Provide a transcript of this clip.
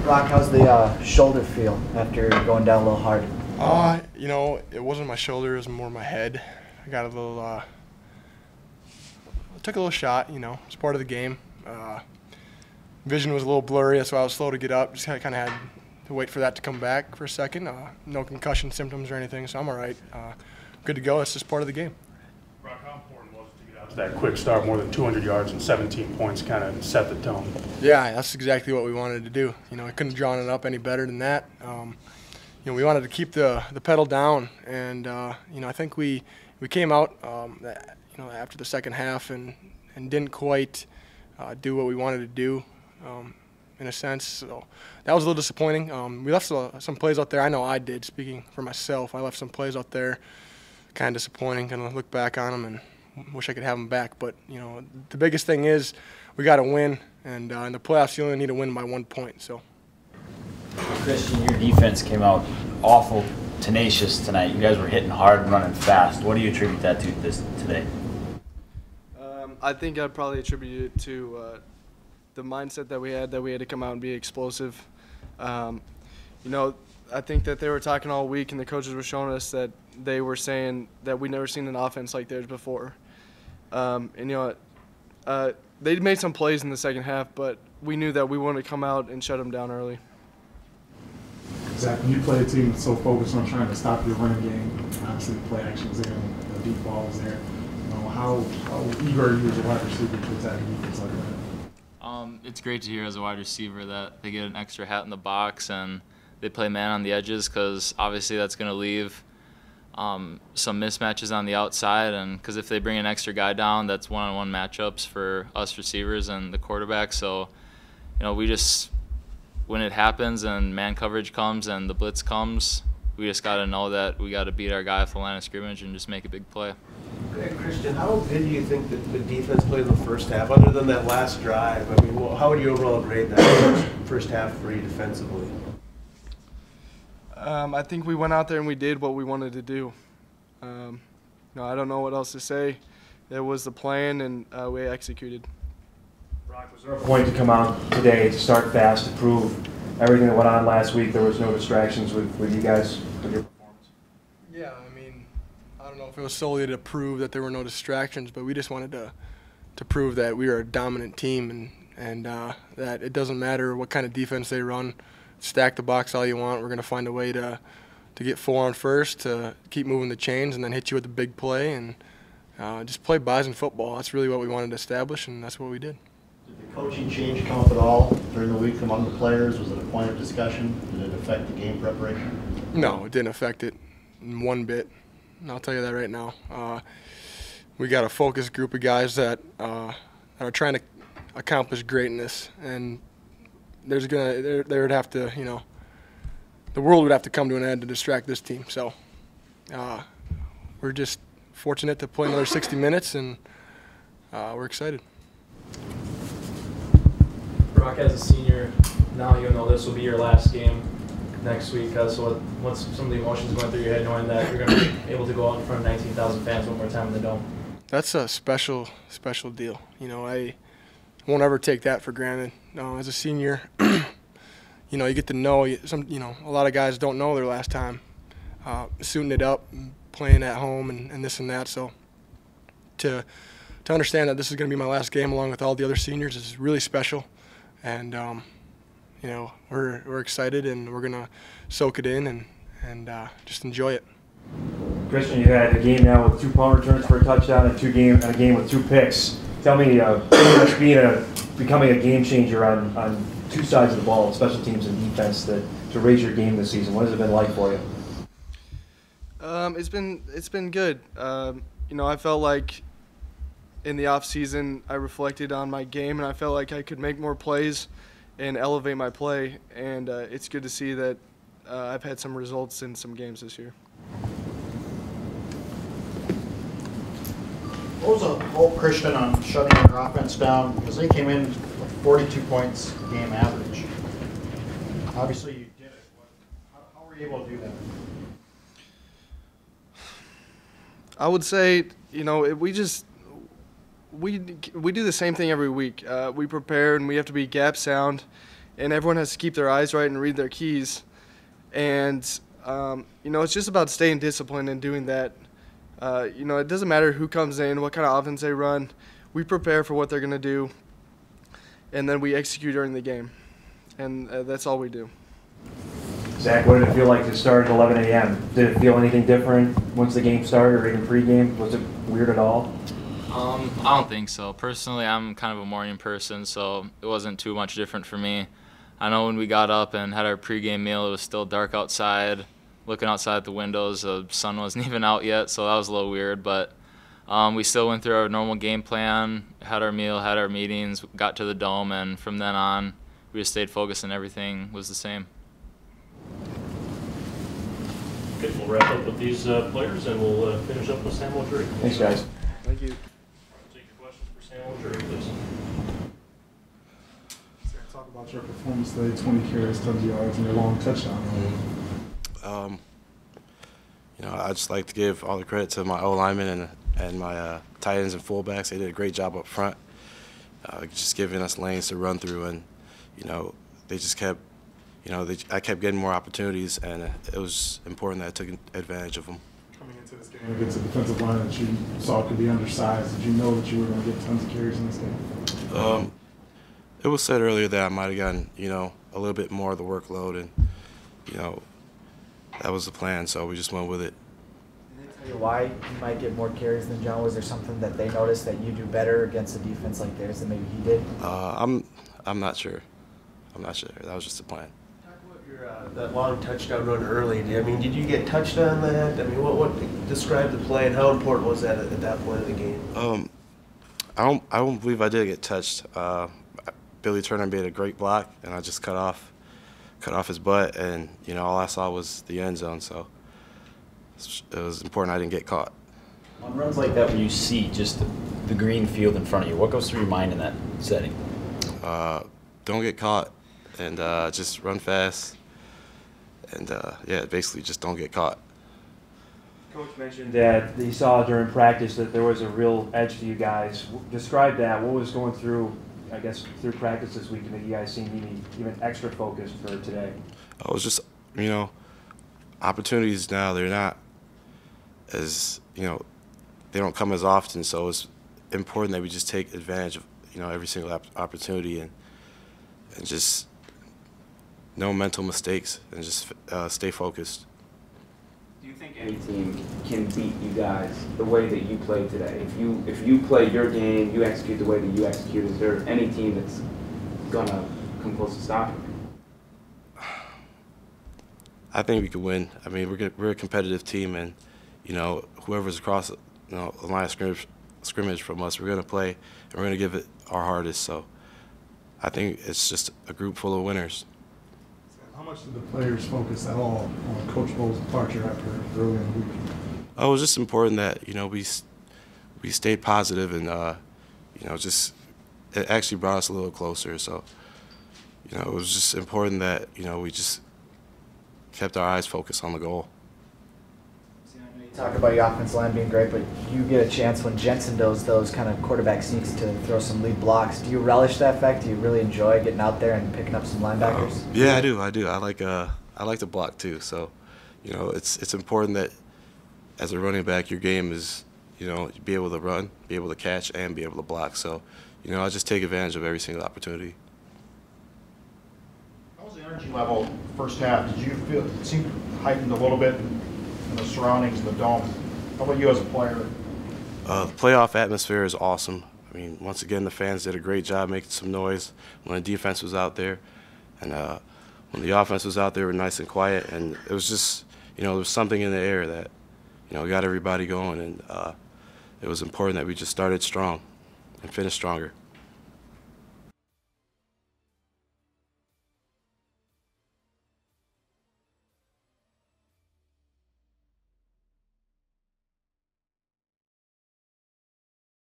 Brock, how's the shoulder feel after going down a little hard? You know, it wasn't my shoulder, it was more my head. I got a little, took a little shot, you know, it's part of the game. Vision was a little blurry, that's why I was slow to get up. Just kind of had to wait for that to come back for a second. No concussion symptoms or anything, so I'm all right. Good to go, it's just part of the game. Brock, how important was it to get out to that quick start, more than 200 yards and 17 points, kind of set the tone? Yeah, that's exactly what we wanted to do. You know, I couldn't have drawn it up any better than that. You know, we wanted to keep the pedal down, and you know, I think we came out, you know, after the second half and didn't quite do what we wanted to do, in a sense. So that was a little disappointing. We left some plays out there. I know I did. Speaking for myself, I left some plays out there, kind of disappointing. Kind of look back on them and wish I could have them back. But you know, the biggest thing is we got to win, and in the playoffs you only need to win by 1 point. So. Christian, your defense came out awful tenacious tonight. You guys were hitting hard and running fast. What do you attribute that to today? I think I'd probably attribute it to the mindset that we had to come out and be explosive. You know, I think that they were talking all week and the coaches were showing us that they were saying that we'd never seen an offense like theirs before. And you know, they made some plays in the second half, but we knew that we wanted to come out and shut them down early. Zach, when you play a team that's so focused on trying to stop your running game, obviously the play action was there, and the deep ball was there. You know, how eager are you as a wide receiver to attack a defense like that? It's great to hear as a wide receiver that they get an extra hat in the box and they play man on the edges, because obviously that's going to leave some mismatches on the outside, and because if they bring an extra guy down, that's one-on-one matchups for us receivers and the quarterback. So, you know, we just, when it happens and man coverage comes and the blitz comes, we just got to know that we got to beat our guy off the line of scrimmage and just make a big play. Christian, how good do you think that the defense played in the first half, other than that last drive? I mean, how would you overall grade that first half for you defensively? I think we went out there and we did what we wanted to do. No, I don't know what else to say. It was the plan, and we executed. Brock, was there a point to come out today to start fast, to prove everything that went on last week? There was no distractions with you guys, with your performance? Yeah, I mean, I don't know if it was solely to prove that there were no distractions, but we just wanted to prove that we are a dominant team, and that it doesn't matter what kind of defense they run. Stack the box all you want. We're going to find a way to get 4 on first, to keep moving the chains, and then hit you with the big play, and just play Bison football. That's really what we wanted to establish, and that's what we did. Did the coaching change come up at all during the week among the players? Was it a point of discussion? Did it affect the game preparation? No, it didn't affect it one bit. And I'll tell you that right now. We got a focused group of guys that are trying to accomplish greatness, and there would have to, you know, the world would have to come to an end to distract this team. So we're just fortunate to play another 60 minutes, and we're excited. Brock, as a senior, now you know this will be your last game next week. So what's some of the emotions going through your head knowing that you're going to be able to go out in front of 19,000 fans one more time in the Dome? That's a special deal. You know, I won't ever take that for granted. As a senior, you know, you get to know a lot of guys don't know their last time suiting it up and playing at home and this and that. So to understand that this is going to be my last game along with all the other seniors is really special, and you know, we're excited, and we're going to soak it in and just enjoy it. Christian, you had a game now with 2 punt returns for a touchdown and a game with 2 picks. Tell me, becoming a game changer on 2 sides of the ball, special teams and defense, to raise your game this season. What has it been like for you? It's been good. You know, I felt like in the off season I reflected on my game, and I felt like I could make more plays and elevate my play. And it's good to see that I've had some results in some games this year. What was the hope, Christian, on shutting your offense down? Because they came in with 42 points game average. Obviously you did it. How were you able to do that? I would say, you know, we do the same thing every week. We prepare, and we have to be gap sound, and everyone has to keep their eyes right and read their keys. And, it's just about staying disciplined and doing that. It doesn't matter who comes in, what kind of offense they run. We prepare for what they're going to do, and then we execute during the game. And that's all we do. Zach, what did it feel like to start at 11 a.m.? Did it feel anything different once the game started or even pregame? Was it weird at all? I don't think so. Personally, I'm kind of a morning person, so it wasn't too much different for me. I know when we got up and had our pregame meal, it was still dark outside. Looking outside the windows, the sun wasn't even out yet, so that was a little weird. But we still went through our normal game plan, had our meal, had our meetings, got to the dome, and from then on, we just stayed focused and everything was the same. Okay, we'll wrap up with these players, and we'll finish up with Samuel Drury. Thanks, guys. Thank you. Take your questions for Samuel Drury, please. Talk about your performance today, 20 carries, 20 yards, and your long touchdown. I'd just like to give all the credit to my O-linemen and my tight ends and fullbacks. They did a great job up front, just giving us lanes to run through, and they just kept, I kept getting more opportunities, and it was important that I took advantage of them. Coming into this game against a defensive line that you saw could be undersized, did you know that you were going to get tons of carries in this game? It was said earlier that I might have gotten, a little bit more of the workload, and, that was the plan, so we just went with it. Did they tell you why you might get more carries than John? Was there something that they noticed that you do better against a defense like theirs than maybe he did? I'm not sure. I'm not sure. That was just the plan. Talk about your that long touchdown run early. Did you get touched on that? I mean, what describe the play and how important was that at that point of the game? I don't believe I did get touched. Billy Turner made a great block, and I just cut off his butt, and all I saw was the end zone. So it was important I didn't get caught. On runs like that, when you see just the green field in front of you, what goes through your mind in that setting? Don't get caught, and just run fast, and basically just don't get caught. Coach mentioned that he saw during practice that there was a real edge to you guys. Describe that. What was going through, I guess, through practice this week to make you guys seem even extra focused for today? It was just, opportunities now, they're not as, they don't come as often, so it's important that we just take advantage of, every single opportunity and just no mental mistakes and just stay focused. Do you think any team can beat you guys the way that you played today? If you play your game, you execute the way that you execute, is there any team that's gonna come close to stopping you? I think we could win. I mean, we're a competitive team, and whoever's across the line of scrimmage from us, we're gonna play and we're gonna give it our hardest. So I think it's just a group full of winners. How much did the players focus at all on Coach Bowles' departure after early in the week? Oh, it was just important that we stayed positive, and just it actually brought us a little closer. So it was just important that we just kept our eyes focused on the goal. You talk about your offensive line being great, but you get a chance when Jensen does those kind of quarterback sneaks to throw some lead blocks. Do you relish that fact? Do you really enjoy getting out there and picking up some linebackers? Yeah, I do. I like to block too. So, it's important that as a running back, your game is, be able to run, be able to catch, and be able to block. So, I just take advantage of every single opportunity. How was the energy level first half? Did you feel it seemed heightened a little bit in the surroundings of the dome? How about you as a player? The playoff atmosphere is awesome. I mean, once again, the fans did a great job making some noise when the defense was out there, and when the offense was out there, we were nice and quiet, and it was just, there was something in the air that, got everybody going, and it was important that we just started strong and finished stronger.